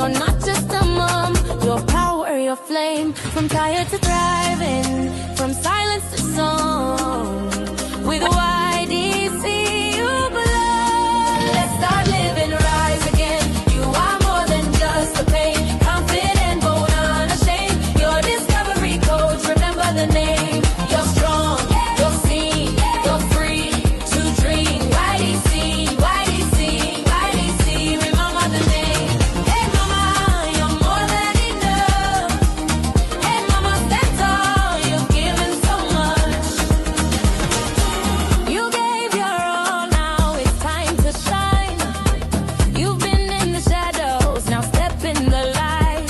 You're not just a mom, your power, your flame. From tired to thriving, from silence to song. With YDC you belong. Let's start living, rise again. You are more than just a pain. Confident, bold, unashamed. Your discovery coach, remember the name. You're strong, you're seen, you're free to dream. YDC, YDC, YDC, remember the name. Hey mama, you're more than enough. Hey mama, stand tall, you've given so much. You gave your all, now it's time to shine. You've been in the shadows, now step in the light.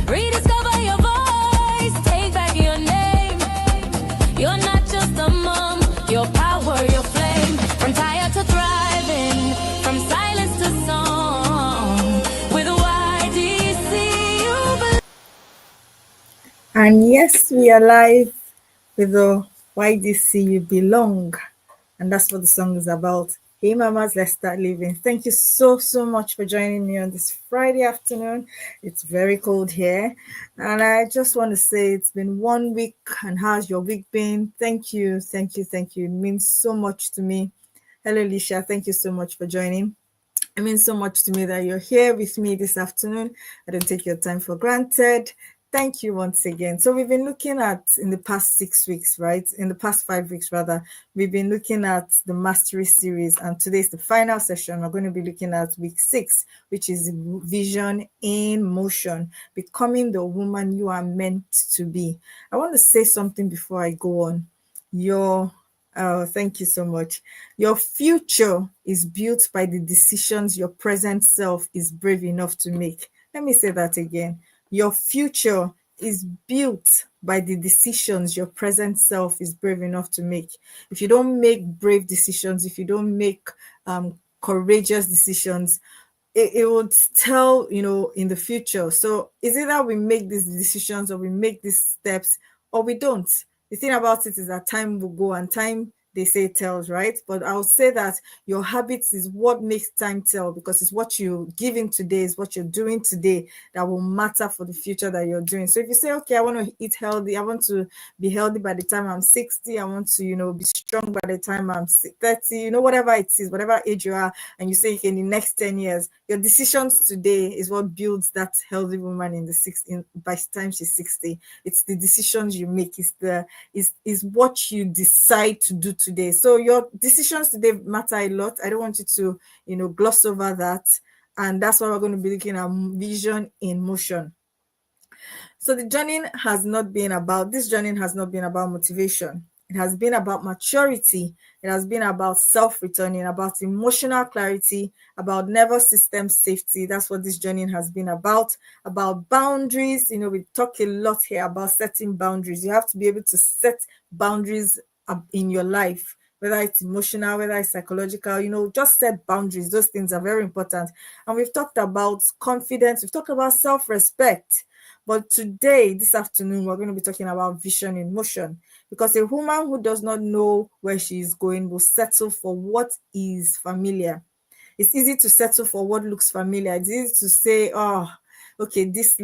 Rediscover your voice, take back your name. You're not just a mom, your power, your flame. From tired to thriving, from silence to song. With YDC you belong. And yes, we are live with the YDC You Belong. And that's what the song is about. Hey mamas, let's start living. Thank you so much for joining me on this Friday afternoon. It's very cold here. And I just want to say it's been 1 week. And how's your week been? Thank you. It means so much to me. Hello, Lisha. Thank you so much for joining. It means so much to me that you're here with me this afternoon. I don't take your time for granted. Thank you once again. So we've been looking at, in the past 6 weeks, right? In the past 5 weeks, rather, we've been looking at the Mastery series. And today is the final session. We're going to be looking at week 6, which is Vision in Motion, becoming the woman you are meant to be. I want to say something before I go on. Oh, thank you so much. Your future is built by the decisions your present self is brave enough to make. Let me say that again. Your future is built by the decisions your present self is brave enough to make. If you don't make brave decisions, if you don't make courageous decisions, it would tell, in the future. So is it that we make these decisions or we make these steps or we don't? The thing about it is that time will go, and time, they say, tells, right? But I would say that your habits is what makes time tell, because it's what you're giving today, is what you're doing today that will matter for the future that you're doing. So if you say, okay, I want to eat healthy, I want to be healthy by the time I'm 60, I want to, be strong by the time I'm 30, whatever it is, whatever age you are, and you say, okay, in the next 10 years, your decisions today is what builds that healthy woman by the time she's 60. It's the decisions you make, is what you decide to do today. So your decisions today matter a lot. I don't want you to, gloss over that. And that's why we're going to be looking at vision in motion. So this journey has not been about motivation. It has been about maturity. It has been about self-returning, about emotional clarity, about nervous system safety. That's what this journey has been about boundaries. We talk a lot here about setting boundaries. You have to be able to set boundaries in your life, whether it's emotional, whether it's psychological, just set boundaries. Those things are very important. And we've talked about confidence. We've talked about self-respect. But today, this afternoon, we're going to be talking about vision in motion, because a woman who does not know where she is going will settle for what is familiar. It's easy to settle for what looks familiar. It's easy to say, oh, okay, this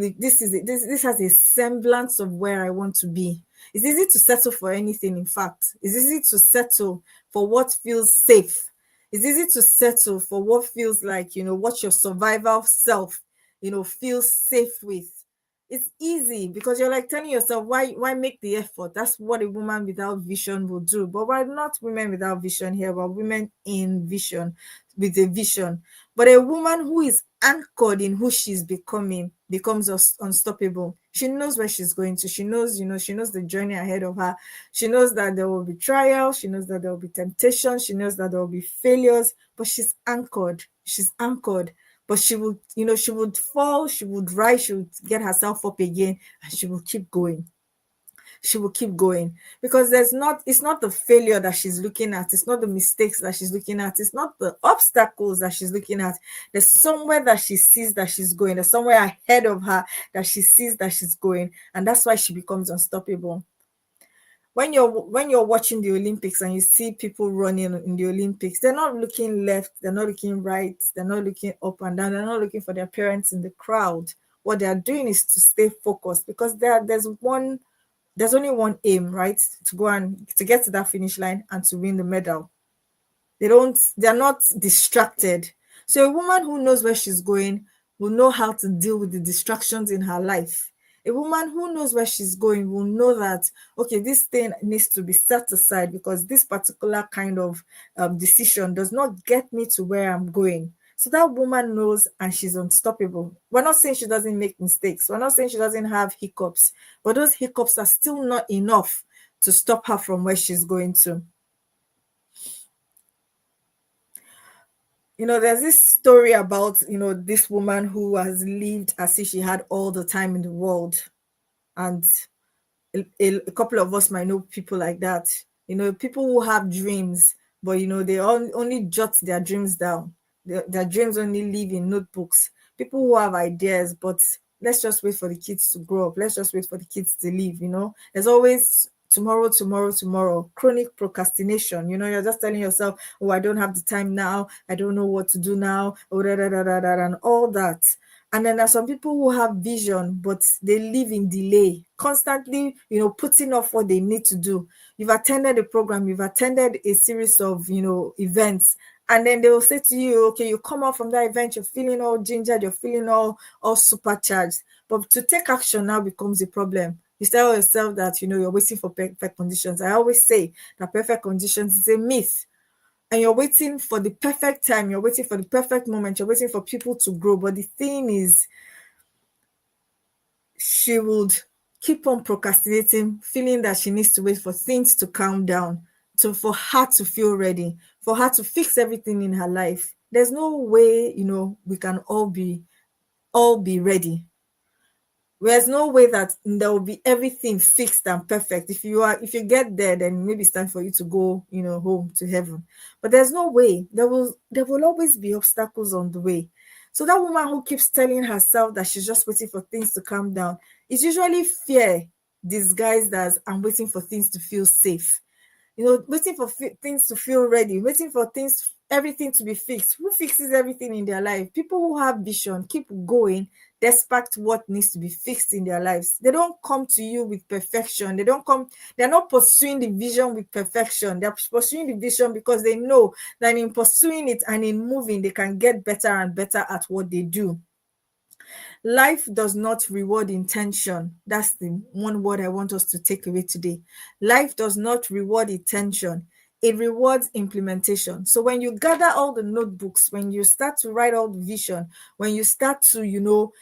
has a semblance of where I want to be. It's easy to settle for anything, in fact. It's easy to settle for what feels safe. It's easy to settle for what feels like, what your survival self, feels safe with. It's easy because you're like telling yourself, why make the effort? That's what a woman without vision will do. But we're not women without vision here, we're women in vision, with a vision. But a woman who is anchored in who she's becoming becomes unstoppable. She knows where she's going to. She knows, she knows the journey ahead of her. She knows that there will be trials. She knows that there will be temptation. She knows that there will be failures, but she's anchored. But she would, she would fall, she would rise, she would get herself up again, and she will keep going. Because it's not the failure that she's looking at. It's not the mistakes that she's looking at. It's not the obstacles that she's looking at. There's somewhere that she sees that she's going. There's somewhere ahead of her that she sees that she's going. And that's why she becomes unstoppable. when you're watching the Olympics and you see people running in the Olympics, they're not looking left, they're not looking right, they're not looking up and down, they're not looking for their parents in the crowd. What they are doing is to stay focused, because there's only one aim, right? To go and to get to that finish line and to win the medal. They're not distracted. So a woman who knows where she's going will know how to deal with the distractions in her life. A woman who knows where she's going will know that, okay, this thing needs to be set aside because this particular kind of decision does not get me to where I'm going. So that woman knows, and she's unstoppable. We're not saying she doesn't make mistakes, we're not saying she doesn't have hiccups, but those hiccups are still not enough to stop her from where she's going to. There's this story about, this woman who has lived as if she had all the time in the world. And a couple of us might know people like that. People who have dreams, but, they only jot their dreams down. Their dreams only live in notebooks. People who have ideas, but let's just wait for the kids to grow up. Let's just wait for the kids to leave. There's always tomorrow, tomorrow, tomorrow. Chronic procrastination. You're just telling yourself, oh, I don't have the time now. I don't know what to do now. Oh, and all that. And then there's some people who have vision, but they live in delay, constantly, putting off what they need to do. You've attended a program, you've attended a series of, events, and then they will say to you, okay, you come out from that event, you're feeling all gingered, you're feeling all supercharged. But to take action now becomes a problem. You tell yourself that, you're waiting for perfect conditions. I always say that perfect conditions is a myth. And you're waiting for the perfect time, you're waiting for the perfect moment, you're waiting for people to grow. But the thing is, she would keep on procrastinating, feeling that she needs to wait for things to calm down, for her to feel ready, for her to fix everything in her life. There's no way, we can all be ready. There's no way that there will be everything fixed and perfect. If you get there, then maybe it's time for you to go, home to heaven. But there's no way. There will always be obstacles on the way. So that woman who keeps telling herself that she's just waiting for things to calm down, it's usually fear disguised as I'm waiting for things to feel safe. Waiting for things to feel ready, waiting for everything to be fixed. Who fixes everything in their life? People who have vision keep going despite what needs to be fixed in their lives. They don't come to you with perfection. They're not pursuing the vision with perfection. They're pursuing the vision because they know that in pursuing it and in moving, they can get better and better at what they do. Life does not reward intention. That's the one word I want us to take away today. Life does not reward intention. It rewards implementation. So when you gather all the notebooks, when you start to write all the vision, when you start to, you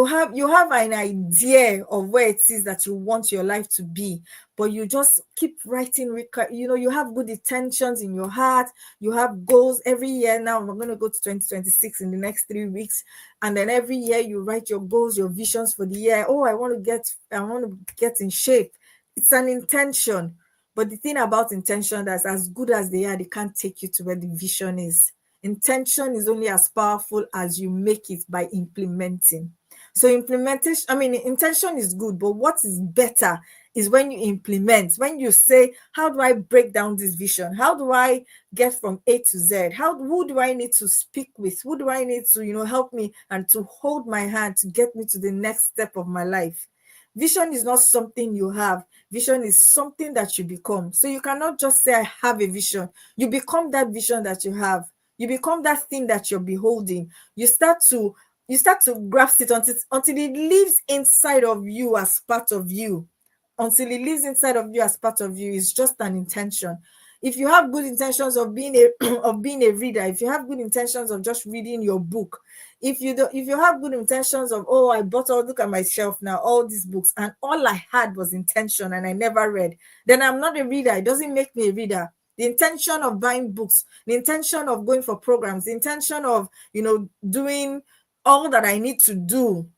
have an idea of where it is that you want your life to be, but you just keep writing. You have good intentions in your heart, you have goals every year. Now we're going to go to 2026 in the next 3 weeks, and then every year you write your goals, your visions for the year. Oh, I want to get in shape. It's an intention. But the thing about intention, that's as good as they are, they can't take you to where the vision is. Intention is only as powerful as you make it by implementing. So intention is good, but what is better is when you implement, when you say, how do I break down this vision? How do I get from A to Z? Who do I need to speak with? Who do I need to, help me and to hold my hand to get me to the next step of my life? Vision is not something you have. Vision is something that you become. So you cannot just say, I have a vision. You become that vision that you have. You become that thing that you're beholding. You start to grasp it until it lives inside of you as part of you. Until it lives inside of you as part of you, it's just an intention. If you have good intentions of being a reader, if you have good intentions of just reading your book, if you have good intentions of, oh, I bought look at my shelf now, all these books, and all I had was intention and I never read, then I'm not a reader. It doesn't make me a reader. The intention of buying books, the intention of going for programs, the intention of, doing all that I need to do,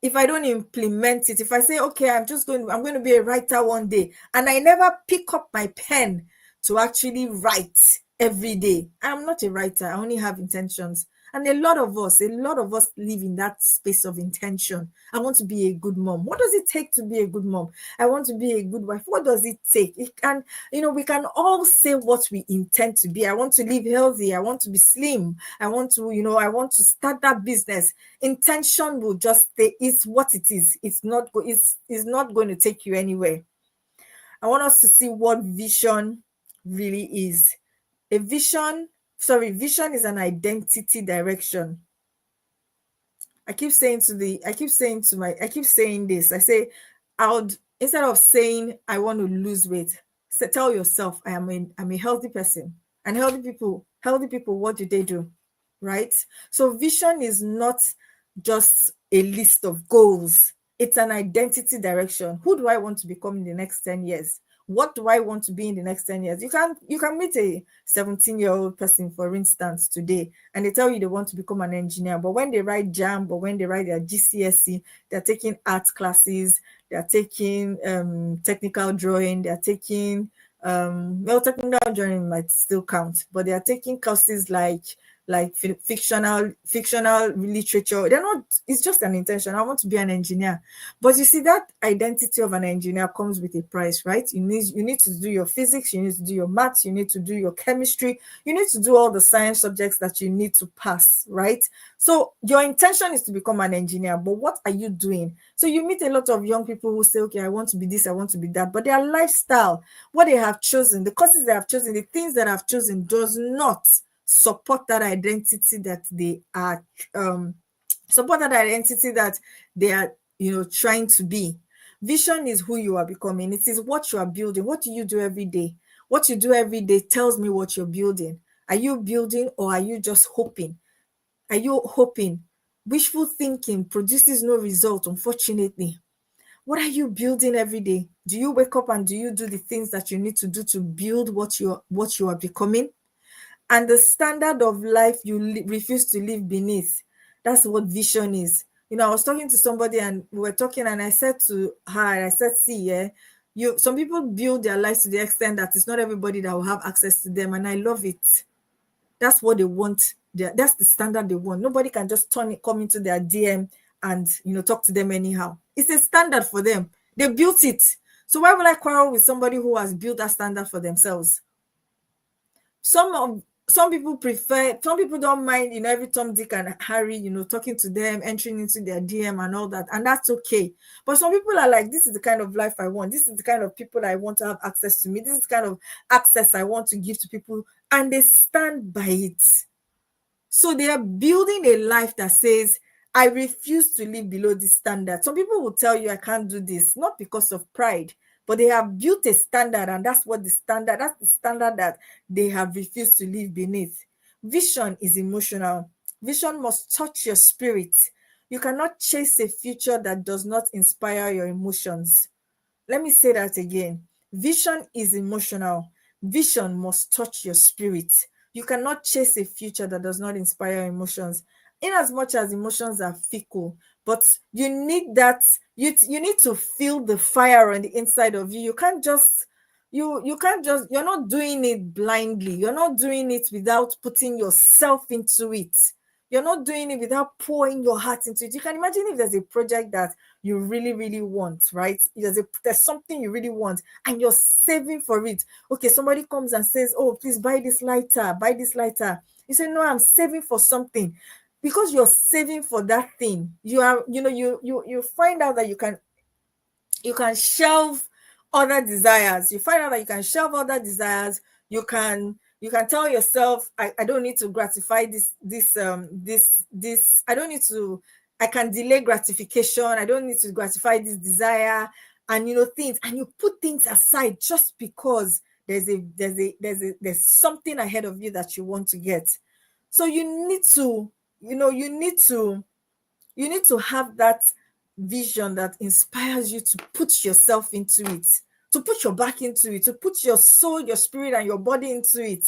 if I don't implement it, if I say, okay, I'm going to be a writer one day, and I never pick up my pen to actually write every day, I'm not a writer. I only have intentions. And a lot of us live in that space of intention. I want to be a good mom. What does it take to be a good mom? I want to be a good wife. What does it take? It can, we can all say what we intend to be. I want to live healthy. I want to be slim. I want to start that business. Intention will just stay. It's what it is. It's not going to take you anywhere. I want us to see what vision really is. Vision is an identity direction. I keep saying this. I say, instead of saying I want to lose weight, tell yourself I'm a healthy person. And healthy people, what do? Right? So vision is not just a list of goals. It's an identity direction. Who do I want to become in the next 10 years? What do I want to be in the next 10 years? You can meet a 17-year-old person, for instance, today, and they tell you they want to become an engineer. But when they write JAM, or when they write their GCSE, they're taking art classes, they're taking technical drawing, they're taking technical drawing might still count, but they are taking courses like fictional literature. They're not, it's just an intention. I want to be an engineer. But you see, that identity of an engineer comes with a price, right? You need to do your physics, you need to do your maths, you need to do your chemistry, you need to do all the science subjects that you need to pass, right? So your intention is to become an engineer, but what are you doing? So you meet a lot of young people who say, okay, I want to be this, I want to be that, but their lifestyle, what they have chosen, the courses they have chosen, the things that have chosen does not support that identity that they are trying to be. Vision is who you are becoming. It is what you are building. What do you do every day? What you do every day tells me what you're building. Are you building, or are you just hoping? Are you hoping? Wishful thinking produces no result, unfortunately. What are you building every day? Do you wake up and do you do the things that you need to do to build what you are becoming? And the standard of life you refuse to live beneath. That's what vision is. I was talking to somebody and we were talking, and I said to her, see, some people build their lives to the extent that it's not everybody that will have access to them, and I love it. That's what they want. That's the standard they want. Nobody can just come into their DM and talk to them anyhow. It's a standard for them. They built it. So why would I quarrel with somebody who has built that standard for themselves? Some people don't mind, every Tom, Dick, and Harry, talking to them, entering into their DM and all that, and that's okay. But some people are like, this is the kind of life I want. This is the kind of people I want to have access to me. This is the kind of access I want to give to people, and they stand by it. So they are building a life that says, I refuse to live below this standard. Some people will tell you, I can't do this, not because of pride, but they have built a standard, and that's the standard that they have refused to live beneath. Vision is emotional. Vision must touch your spirit. You cannot chase a future that does not inspire your emotions. Let me say that again. Vision is emotional. Vision must touch your spirit. You cannot chase a future that does not inspire emotions. In as much as emotions are fickle, but you need that, you need to feel the fire on the inside of you. You can't just, you're not doing it blindly. You're not doing it without putting yourself into it. You're not doing it without pouring your heart into it. You can imagine if there's a project that you really, really want, right? There's something you really want and you're saving for it. Okay, somebody comes and says, oh, please buy this lighter. You say, no, I'm saving for something. Because you're saving for that thing, you find out that you can shelve other desires. You find out that you can shelve other desires. You can tell yourself, I don't need to gratify this. I don't need to. I can delay gratification. I don't need to gratify this desire, and things. And you put things aside just because there's something ahead of you that you want to get. So you need to have that vision that inspires you to put yourself into it, to put your back into it, to put your soul, your spirit, and your body into it.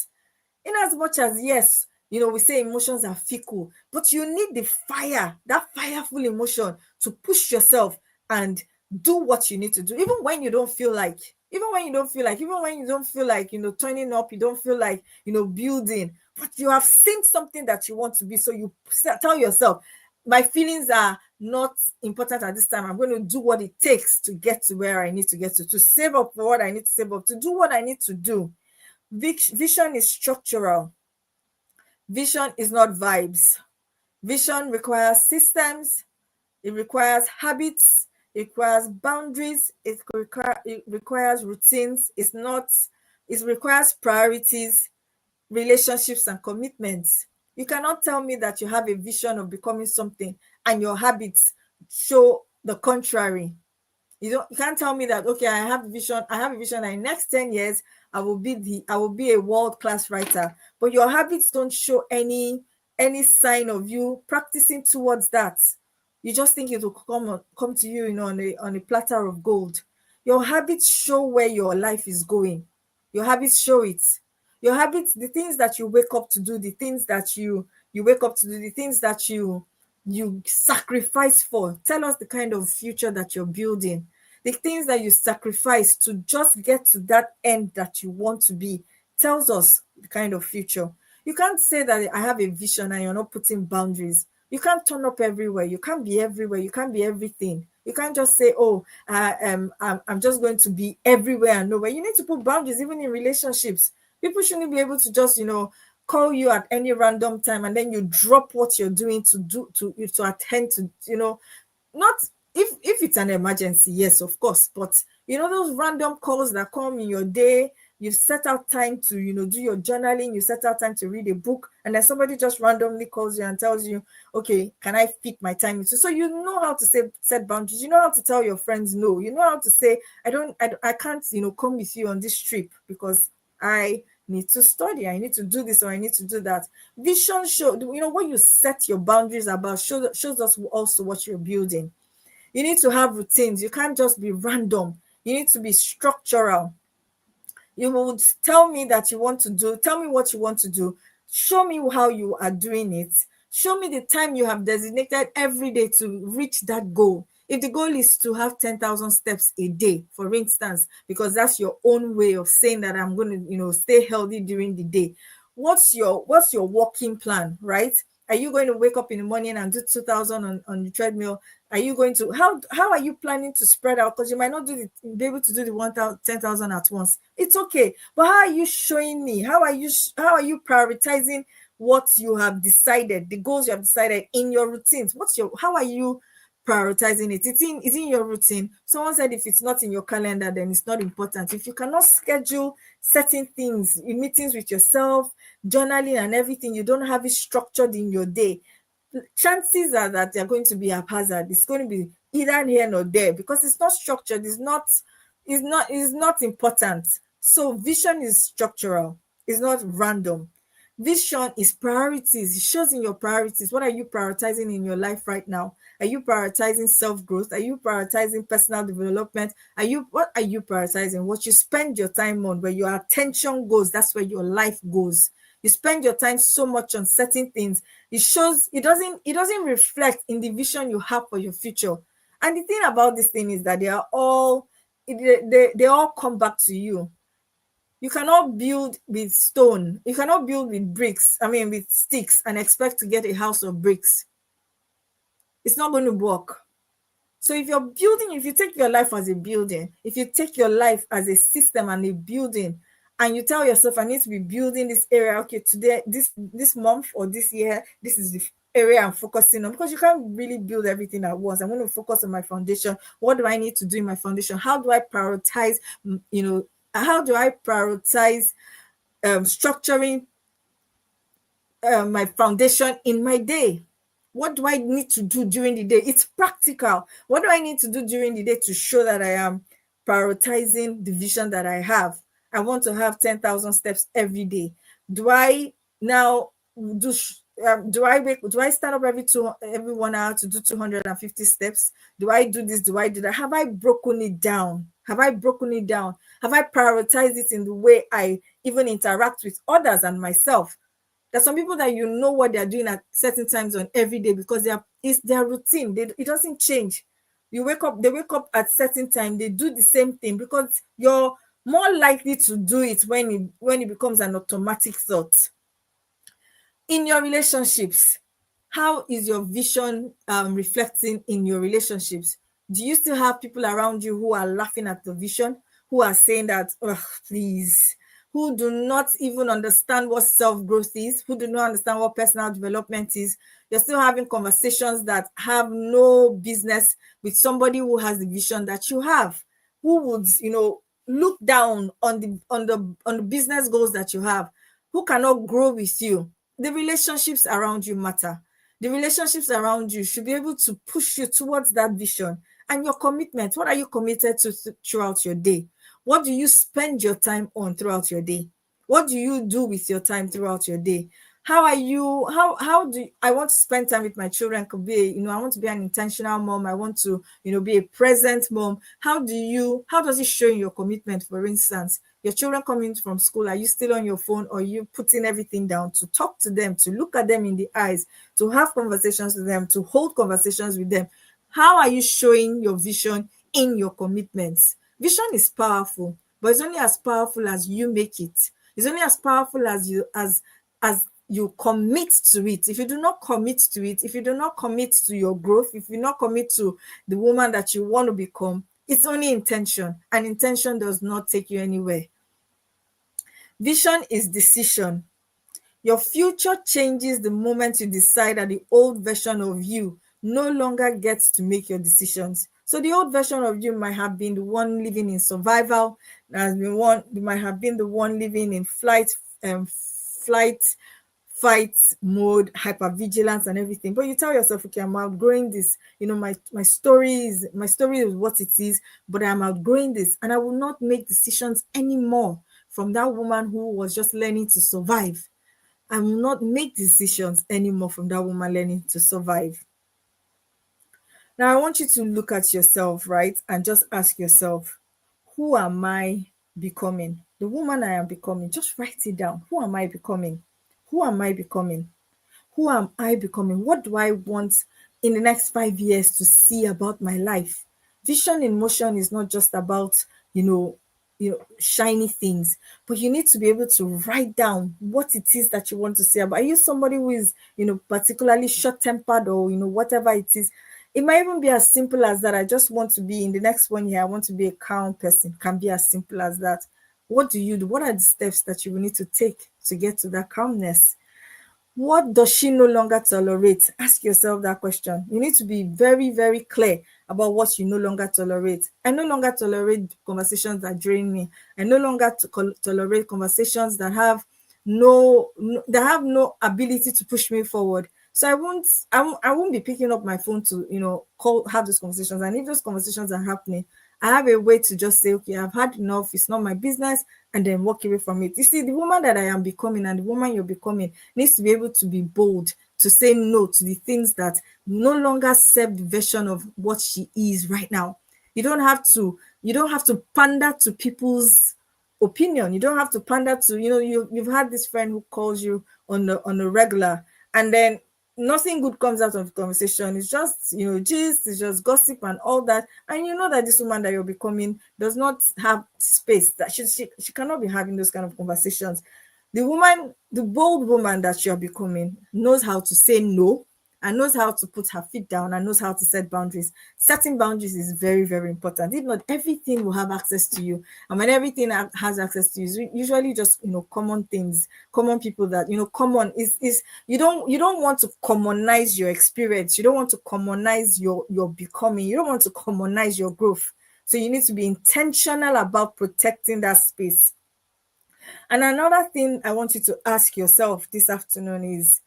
In as much as, yes, we say emotions are fickle, but you need the fire, that fireful emotion to push yourself and do what you need to do, even when you don't feel like, turning up, you don't feel like, building. but you have seen something that you want to be. So you tell yourself, my feelings are not important at this time. I'm going to do what it takes to get to where I need to get to save up for what I need to save up, to do what I need to do. Vision is structural. Vision is not vibes. Vision requires systems, it requires habits, it requires boundaries, it requires routines, it requires priorities, relationships, and commitments. You cannot tell me that you have a vision of becoming something and your habits show the contrary. You can't tell me that, okay, I have a vision that in the next 10 years I will be a world-class writer, but your habits don't show any sign of you practicing towards that. You just think it will come to you, on a platter of gold. Your habits show where your life is going. Your habits show it. Your habits, the things that you wake up to do, the things that you wake up to do, the things that you sacrifice for, tell us the kind of future that you're building. The things that you sacrifice to just get to that end that you want to be tells us the kind of future. You can't say that I have a vision and you're not putting boundaries. You can't turn up everywhere. You can't be everywhere. You can't be everything. You can't just say, oh, I'm just going to be everywhere and nowhere. You need to put boundaries, even in relationships. People shouldn't be able to just, call you at any random time and then you drop what you're doing to attend to, not if it's an emergency, yes, of course, but those random calls that come in your day, you set out time to do your journaling, you set out time to read a book, and then somebody just randomly calls you and tells you, okay, can I fit my time into? So you know how to set boundaries, you know how to tell your friends no, you know how to say I can't come with you on this trip because I need to study, I need to do this, or I need to do that. Vision what you set your boundaries about shows us also what you're building. You need to have routines. You can't just be random. You need to be structural. You would tell me what you want to do. Show me how you are doing it. Show me the time you have designated every day to reach that goal. If the goal is to have 10,000 steps a day, for instance, because that's your own way of saying that I'm going to, stay healthy during the day. What's your working plan, right? Are you going to wake up in the morning and do 2,000 on the treadmill? Are you going to how are you planning to spread out? Because you might not be able to do the 10,000 at once. It's okay, but how are you showing me? How are you prioritizing what you have decided, the goals you have decided in your routines? How are you prioritizing it? It's in your routine. Someone said if it's not in your calendar, then it's not important. If you cannot schedule certain things, in meetings with yourself, journaling and everything, you don't have it structured in your day, chances are that they're going to be haphazard. It's going to be either here or there because it's not structured. It's not important. So vision is structural. It's not random. Vision is priorities. It shows in your priorities. What are you prioritizing in your life right now? Are you prioritizing self-growth? Are you prioritizing personal development? What are you prioritizing? What you spend your time on, where your attention goes, that's where your life goes. You spend your time so much on certain things. It doesn't reflect in the vision you have for your future. And the thing about this thing is that they all come back to you. You cannot build with stone. You cannot build with with sticks and expect to get a house of bricks. It's not going to work. So if you take your life as a building, if you take your life as a system and a building, and you tell yourself, I need to be building this area, okay, today, this month or this year, this is the area I'm focusing on, because you can't really build everything at once. I'm going to focus on my foundation. What do I need to do in my foundation? How do I prioritize, structuring my foundation in my day? What do I need to do during the day? It's practical. What do I need to do during the day to show that I am prioritizing the vision that I have? I want to have 10,000 steps every day. Do I now do I stand up every 1 hour to do 250 steps? Do I do this? Do I do that? Have I broken it down? Have I prioritized it in the way I even interact with others and myself? There's some people that what they're doing at certain times on every day because it's their routine. It doesn't change. They wake up at certain time, they do the same thing because you're more likely to do it when it becomes an automatic thought. In your relationships, how is your vision reflecting in your relationships? Do you still have people around you who are laughing at the vision, who are saying that, oh, please, who do not even understand what self growth is, who do not understand what personal development is? You're still having conversations that have no business with somebody who has the vision that you have, who would, look down on the business goals that you have, who cannot grow with you. The relationships around you matter. The relationships around you should be able to push you towards that vision. And your commitment, what are you committed to throughout your day? What do you spend your time on throughout your day? What do you do with your time throughout your day? How are you, how do I want to spend time with my children? Could be, I want to be an intentional mom. I want to, be a present mom. How does it show in your commitment? For instance, your children coming from school, are you still on your phone, or are you putting everything down to talk to them, to look at them in the eyes, to have conversations with them, to hold conversations with them? How are you showing your vision in your commitments? Vision is powerful, but it's only as powerful as you make it. It's only as powerful as you commit to it. If you do not commit to it, if you do not commit to your growth, if you do not commit to the woman that you want to become, it's only intention, and intention does not take you anywhere. Vision is decision. Your future changes the moment you decide that the old version of you no longer gets to make your decisions. So the old version of you might have been the one living in survival, might have been the one living in flight, fight mode, hypervigilance and everything. But you tell yourself, okay, I'm outgrowing this. My story is what it is, but I'm outgrowing this, and I will not make decisions anymore from that woman who was just learning to survive. I will not make decisions anymore from that woman learning to survive. Now, I want you to look at yourself, right? And just ask yourself, who am I becoming? The woman I am becoming. Just write it down. Who am I becoming? Who am I becoming? Who am I becoming? What do I want in the next 5 years to see about my life? Vision in motion is not just about, shiny things, but you need to be able to write down what it is that you want to see about. Are you somebody who is, particularly short-tempered, or, whatever it is? It might even be as simple as that. I just want to be, in the next 1 year, I want to be a calm person. Can be as simple as that. What do you do? What are the steps that you will need to take to get to that calmness? What does she no longer tolerate? Ask yourself that question. You need to be very, very clear about what you no longer tolerate. I no longer tolerate conversations that drain me. I no longer tolerate conversations that have no ability to push me forward. So I won't be picking up my phone to, have those conversations. And if those conversations are happening, I have a way to just say, okay, I've had enough, it's not my business, and then walk away from it. You see, the woman that I am becoming and the woman you're becoming needs to be able to be bold, to say no to the things that no longer serve the version of what she is right now. You don't have to pander to people's opinion. You don't have to pander to, you've had this friend who calls you on a regular, and then nothing good comes out of the conversation. It's just, gist, it's just gossip and all that. And you know that this woman that you're becoming does not have space, that she cannot be having those kind of conversations. The bold woman that you're becoming knows how to say no, and knows how to put her feet down, and knows how to set boundaries. Setting boundaries is very, very important. If not, everything will have access to you. And when everything has access to you, it's usually just, common things, common people that, common is you don't want to commonize your experience. You don't want to commonize your becoming. You don't want to commonize your growth. So you need to be intentional about protecting that space. And another thing I want you to ask yourself this afternoon is,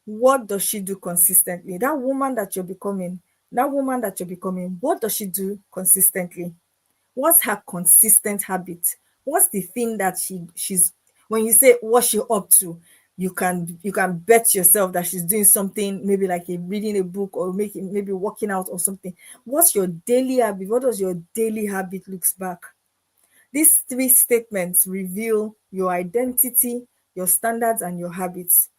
what does she do consistently? That woman that you're becoming, what does she do consistently? What's her consistent habit? What's the thing that she's when you say what's she up to, you can bet yourself that she's doing something, maybe like reading a book, or maybe working out or something. What's your daily habit? What does your daily habit looks back? These three statements reveal your identity, your standards, and your habits.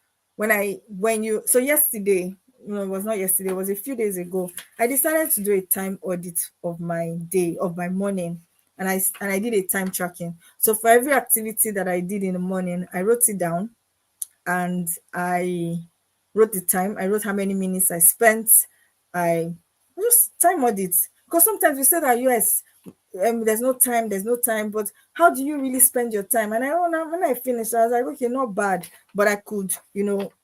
So yesterday, no, it was not yesterday, it was a few days ago, I decided to do a time audit of my day, of my morning. And I did a time tracking. So for every activity that I did in the morning, I wrote it down. and I wrote the time. I wrote how many minutes I spent. I just time audit, because sometimes we say that yes, there's no time, but how do you really spend your time? And when I finished, I was like, okay, not bad, but I could,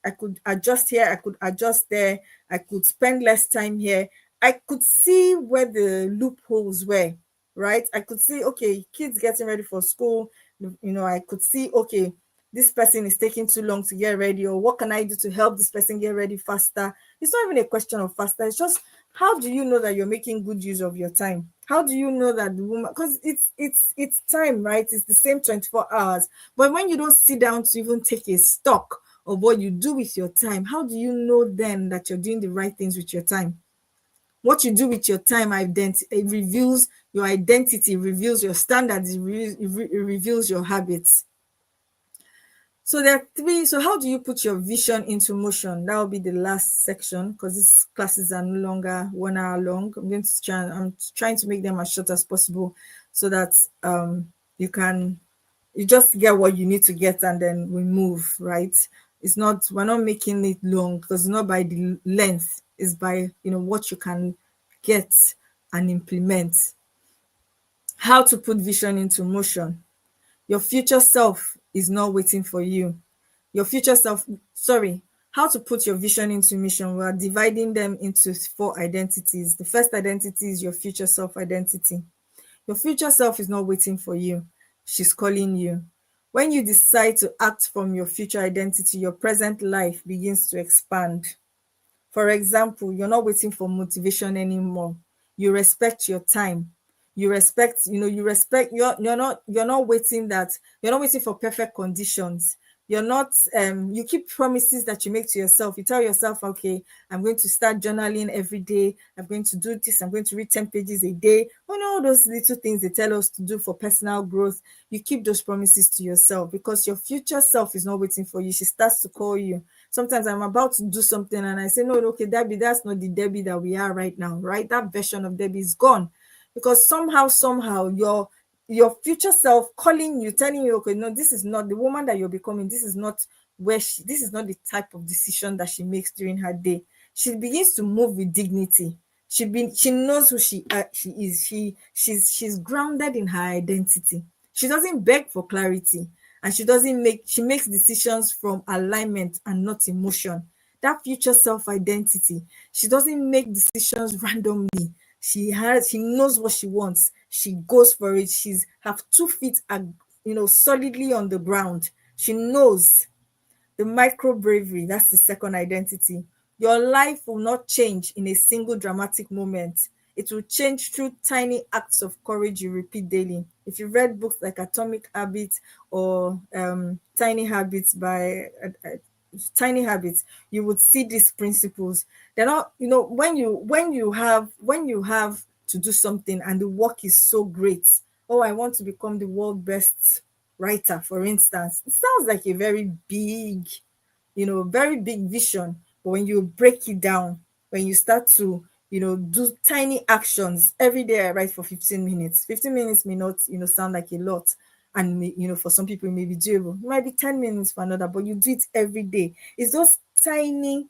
I could adjust here, I could adjust there, I could spend less time here. I could see where the loopholes were, right? I could see, okay, kids getting ready for school, I could see, okay, this person is taking too long to get ready, or what can I do to help this person get ready faster? It's not even a question of faster, it's just, how do you know that you're making good use of your time? How do you know that the woman, because it's time, right? It's the same 24 hours. But when you don't sit down to even take a stock of what you do with your time, how do you know then that you're doing the right things with your time? What you do with your time, it reveals your identity, reveals your standards, it reveals your habits. So there are three. So how do you put your vision into motion? That will be the last section, because these classes are no longer 1 hour long. I'm trying to make them as short as possible, so that you just get what you need to get, and then we move, right? We're not making it long, because it's not by the length, it's by what you can get and implement. How to put vision into motion. Your future self is not waiting for you. Your future self, sorry, how to put your vision into mission. We are dividing them into 4 identities. The first identity is your future self identity. Your future self is not waiting for you. She's calling you. When you decide to act from your future identity, your present life begins to expand. For example, you're not waiting for motivation anymore. You respect your time. You respect, you're not waiting for perfect conditions. You're not you keep promises that you make to yourself. You tell yourself, okay, I'm going to start journaling every day. I'm going to do this. I'm going to read 10 pages a day. All those little things they tell us to do for personal growth. You keep those promises to yourself, because your future self is not waiting for you. She starts to call you. Sometimes I'm about to do something and I say, no, okay, Debbie, that's not the Debbie that we are right now, right? That version of Debbie is gone, because somehow your future self calling you, telling you, okay, no, this is not the woman that you're becoming. This is not this is not the type of decision that she makes during her day. She begins to move with dignity. She knows who she is. She's grounded in her identity. She doesn't beg for clarity, and she makes decisions from alignment and not emotion. That future self identity, she doesn't make decisions randomly. She knows what she wants. She goes for it. She's have 2 feet solidly on the ground. She knows. The micro bravery, that's the second identity. Your life will not change in a single dramatic moment. It will change through tiny acts of courage you repeat daily. If you read books like Atomic Habits or Tiny Habits, you would see these principles. They're not, when you have to do something and the work is so great. Oh, I want to become the world best writer, for instance. It sounds like a very big vision. But when you break it down, when you start to, do tiny actions every day, I write for 15 minutes. 15 minutes may not, sound like a lot. And, for some people, it may be doable. It might be 10 minutes for another, but you do it every day. It's those tiny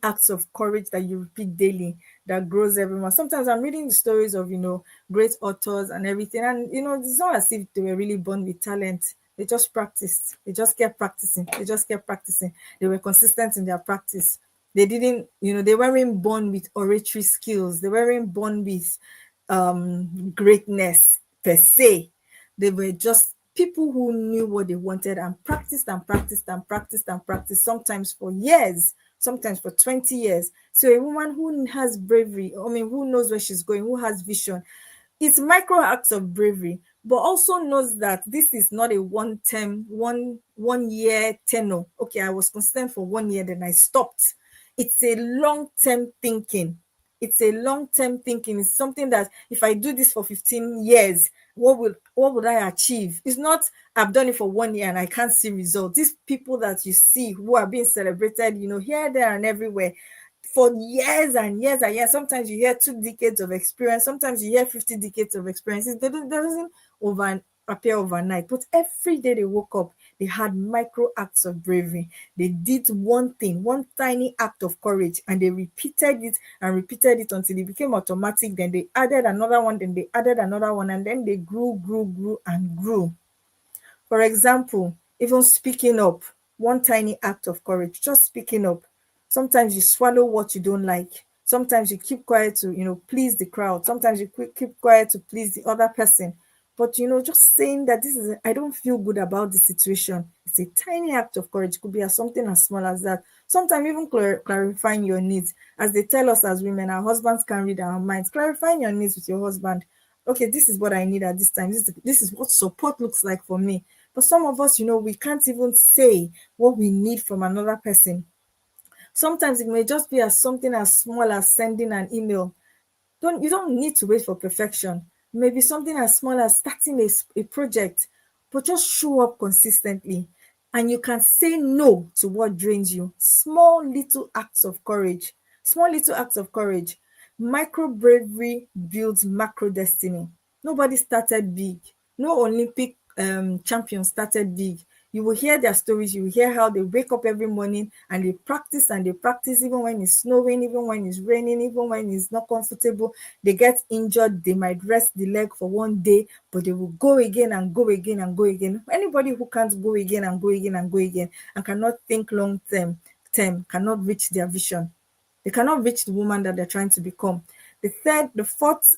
acts of courage that you repeat daily that grows everyone. Sometimes I'm reading the stories of, great authors and everything. And, it's not as if they were really born with talent. They just practiced. They just kept practicing. They were consistent in their practice. They didn't, they weren't born with oratory skills. They weren't born with greatness per se. They were just people who knew what they wanted and practiced and practiced and practiced and practiced, sometimes for years, sometimes for 20 years. So a woman who has bravery, who knows where she's going, who has vision, it's micro acts of bravery, but also knows that this is not a one year tenure. Okay, I was consistent for 1 year, then I stopped. It's a long-term thinking. It's something that if I do this for 15 years, what would I achieve? It's not I've done it for 1 year and I can't see results. These people that you see who are being celebrated, here, there, and everywhere for years and years and years. Sometimes you hear 2 decades of experience, sometimes you hear 50 decades of experience. It doesn't appear overnight, but every day they woke up, they had micro acts of bravery. They did one thing, one tiny act of courage, and they repeated it and repeated it until it became automatic. Then they added another one, then they added another one, and then they grew and grew. For example, even speaking up, one tiny act of courage, just speaking up. Sometimes you swallow what you don't like. Sometimes you keep quiet to, please the crowd. Sometimes you keep quiet to please the other person. But, just saying that I don't feel good about the situation. It's a tiny act of courage. It could be as something as small as that. Sometimes even clarifying your needs. As they tell us as women, our husbands can read our minds. Clarifying your needs with your husband. Okay, this is what I need at this time. This is what support looks like for me. But some of us, we can't even say what we need from another person. Sometimes it may just be as something as small as sending an email. You don't need to wait for perfection. Maybe something as small as starting a project, but just show up consistently. And you can say no to what drains you. Small little acts of courage. Small little acts of courage. Micro bravery builds macro destiny. Nobody started big. No Olympic champion started big. You will hear their stories. You will hear how they wake up every morning and they practice even when it's snowing, even when it's raining, even when it's not comfortable. They get injured. They might rest the leg for one day, but they will go again and go again and go again. Anybody who can't go again and go again and go again and cannot think long term cannot reach their vision. They cannot reach the woman that they're trying to become. The fourth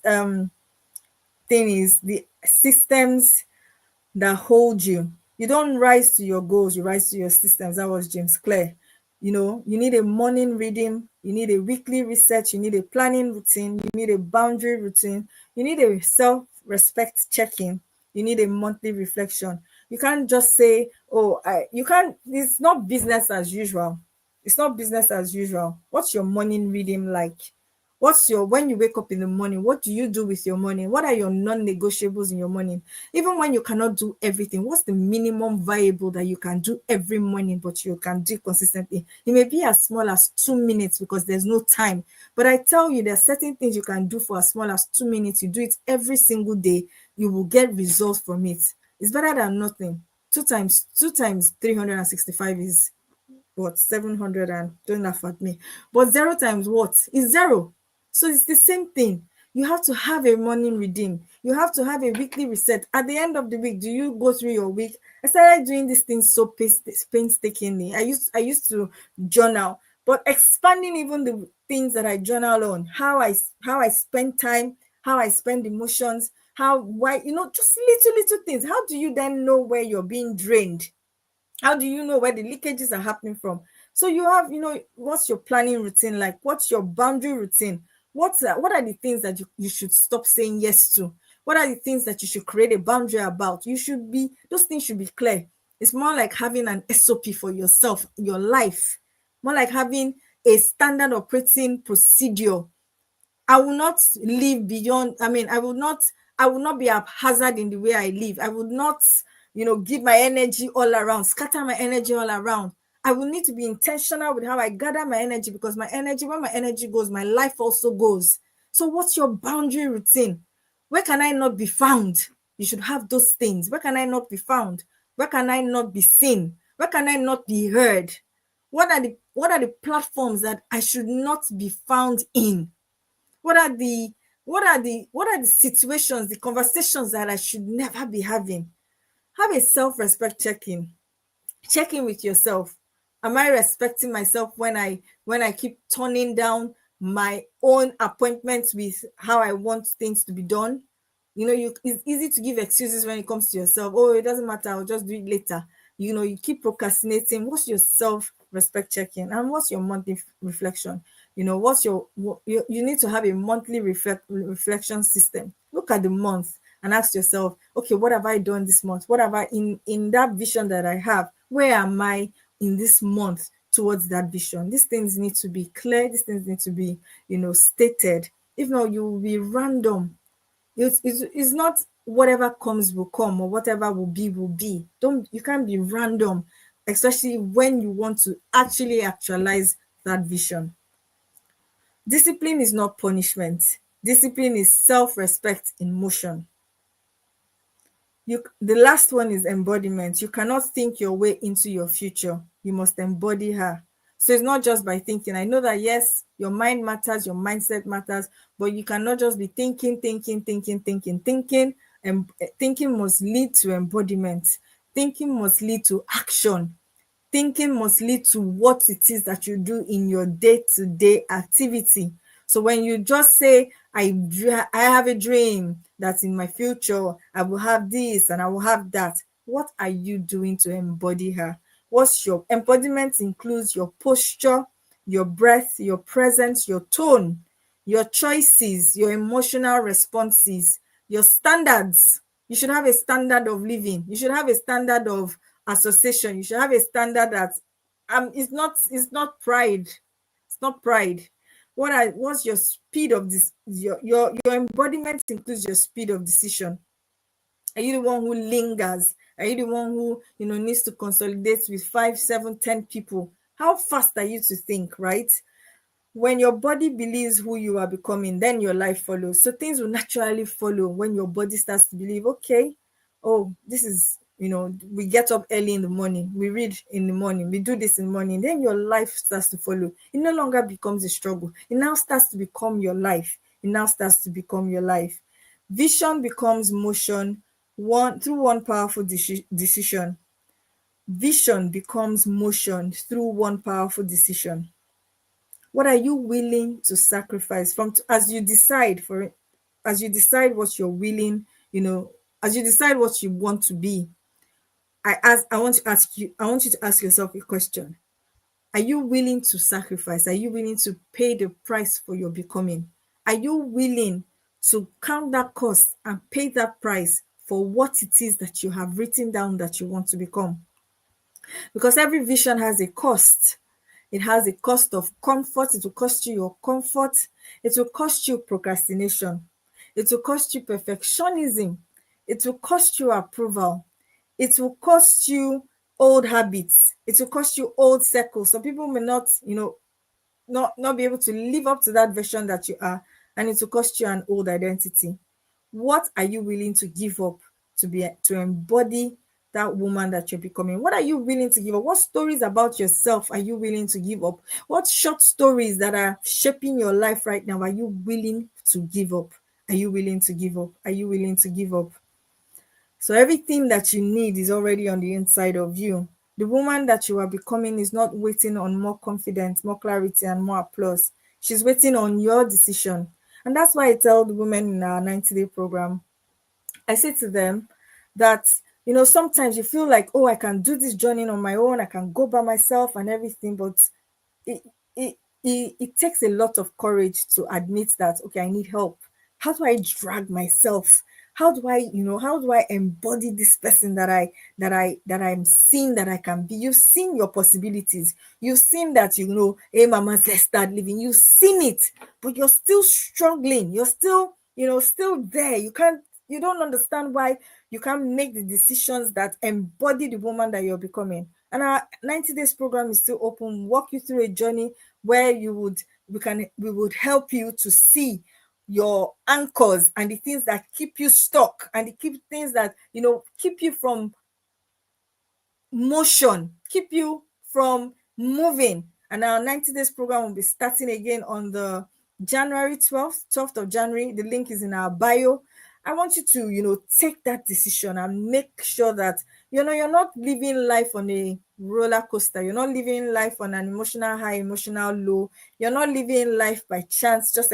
thing is the systems that hold you. You don't rise to your goals, you rise to your systems. That was James Clear. You need a morning reading, you need a weekly research, you need a planning routine, you need a boundary routine, you need a self-respect check-in, you need a monthly reflection. You can't just say, you can't, it's not business as usual. It's not business as usual. What's your morning reading like? When you wake up in the morning, what do you do with your morning? What are your non-negotiables in your morning? Even when you cannot do everything, what's the minimum viable that you can do every morning, but you can do consistently? It may be as small as 2 minutes because there's no time. But I tell you, there are certain things you can do for as small as 2 minutes. You do it every single day, you will get results from it. It's better than nothing. Two times 365 is what? 700, and don't laugh at me. But zero times what is zero? So it's the same thing. You have to have a morning redeem. You have to have a weekly reset. At the end of the week, do you go through your week? I started doing these things so painstakingly. I used to journal, but expanding even the things that I journal on, how I spend time, how I spend emotions, just little things. How do you then know where you're being drained? How do you know where the leakages are happening from? So you have, what's your planning routine like? What's your boundary routine? What are the things that you should stop saying yes to? What are the things that you should create a boundary about? Those things should be clear. It's more like having an SOP for yourself, your life, more like having a standard operating procedure. I will not live beyond, I will not be haphazard in the way I live. I would not, give my energy all around, scatter my energy all around. I will need to be intentional with how I gather my energy, because when my energy goes, my life also goes. So what's your boundary routine? Where can I not be found? You should have those things. Where can I not be found? Where can I not be seen? Where can I not be heard? What are the platforms that I should not be found in? What are the situations, the conversations that I should never be having? Have a self-respect check-in. Check in with yourself. Am I respecting myself when I keep turning down my own appointments with how I want things to be done? It's easy to give excuses when it comes to yourself. Oh, it doesn't matter, I'll just do it later. You keep procrastinating. What's your self-respect check-in, and what's your monthly reflection? You need to have a monthly reflection system. Look at the month and ask yourself, okay, what have I done this month? What have I in that vision that I have? Where am I in this month towards that vision? These things need to be clear. These things need to be, stated. If not, you will be random. It's not whatever comes will come, or whatever will be will be. You can't be random, especially when you want to actually actualize that vision. Discipline is not punishment. Discipline is self-respect in motion. The last one is embodiment. You cannot think your way into your future. You must embody her. So it's not just by thinking. I know that yes, your mind matters, your mindset matters, but you cannot just be thinking. And thinking must lead to embodiment. Thinking must lead to action. Thinking must lead to what it is that you do in your day-to-day activity. So when you just say, I have a dream that in my future I will have this and I will have that, what are you doing to embody her? What's your embodiment? Includes your posture, your breath, your presence, your tone, your choices, your emotional responses, your standards. You should have a standard of living. You should have a standard of association. You should have a standard that it's not pride. It's not pride. What's your speed of this? Your embodiment includes your speed of decision. Are you the one who lingers? Are you the one who needs to consolidate with 5, 7, 10 people? How fast are you to think, right? When your body believes who you are becoming, then your life follows. So things will naturally follow when your body starts to believe, okay, oh, this is, we get up early in the morning, we read in the morning, we do this in the morning, then your life starts to follow. It no longer becomes a struggle. It now starts to become your life. It now starts to become your life. Vision becomes motion through one powerful decision. Vision becomes motion through one powerful decision. What are you willing to sacrifice as you decide what you're willing, as you decide what you want to be? I want to ask you, I want you to ask yourself a question. Are you willing to sacrifice? Are you willing to pay the price for your becoming? Are you willing to count that cost and pay that price for what it is that you have written down that you want to become? Because every vision has a cost. It has a cost of comfort. It will cost you your comfort. It will cost you procrastination. It will cost you perfectionism. It will cost you approval. It will cost you old habits. It will cost you old circles. Some people may not be able to live up to that version that you are, and it will cost you an old identity. What are you willing to give up to embody that woman that you're becoming? What are you willing to give up? What stories about yourself are you willing to give up? What short stories that are shaping your life right now are you willing to give up? Are you willing to give up? Are you willing to give up? So everything that you need is already on the inside of you. The woman that you are becoming is not waiting on more confidence, more clarity, and more applause. She's waiting on your decision. And that's why I tell the women in our 90-day program, I say to them that, sometimes you feel like, oh, I can do this journey on my own, I can go by myself and everything, but it, it, it takes a lot of courage to admit that, okay, I need help. How do I drag myself? How do I embody this person that I'm seeing that I can be? You've seen your possibilities. You've seen that, hey, mamas, let's start living. You've seen it, but you're still struggling. You're still, still there. You don't understand why you can't make the decisions that embody the woman that you're becoming. And our 90 days program is still open. Walk you through a journey where we would help you to see your anchors and the things that keep you stuck and things that keep you from motion, keep you from moving. And our 90 days program will be starting again on the January 12th of January. The link is in our bio. I want you to, take that decision and make sure that, you're not living life on a roller coaster. You're not living life on an emotional high, emotional low. You're not living life by chance, just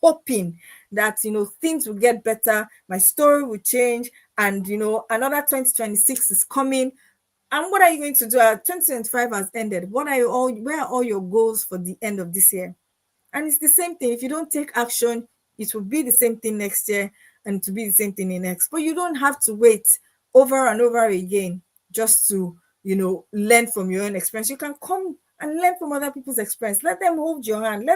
hoping that, things will get better, my story will change, and, another 2026 is coming. And what are you going to do? 2025 has ended. Where are all your goals for the end of this year? And it's the same thing. If you don't take action, it will be the same thing next year, and to be the same thing in next. But you don't have to wait over and over again just to, learn from your own experience. You can come and learn from other people's experience. Let them hold your hand.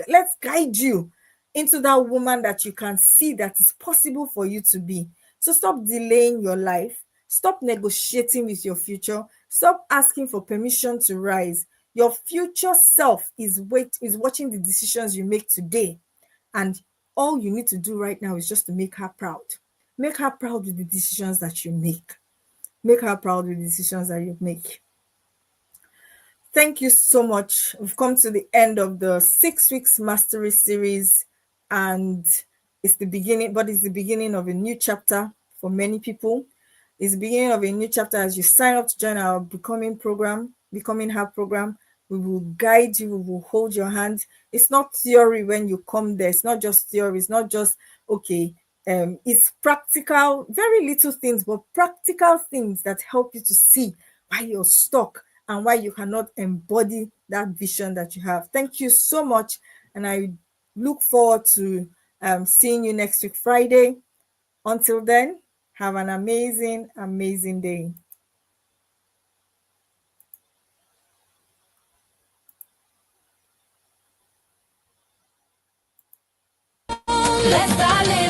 Let's guide you into that woman that you can see that is possible for you to be. So stop delaying your life. Stop negotiating with your future. Stop asking for permission to rise. Your future self is watching the decisions you make today. And all you need to do right now is just to make her proud. Make her proud with the decisions that you make. Make her proud with the decisions that you make. Thank you so much. We've come to the end of the 6 weeks mastery series, and it's the beginning, but it's the beginning of a new chapter for many people. It's the beginning of a new chapter as you sign up to join our Becoming Her program. We will guide you, we will hold your hand. It's not theory when you come there. It's not just theory. It's not just, okay, it's practical, very little things, but practical things that help you to see why you're stuck and why you cannot embody that vision that you have. Thank you so much. And I look forward to seeing you next week, Friday. Until then, have an amazing, amazing day. Let's start living.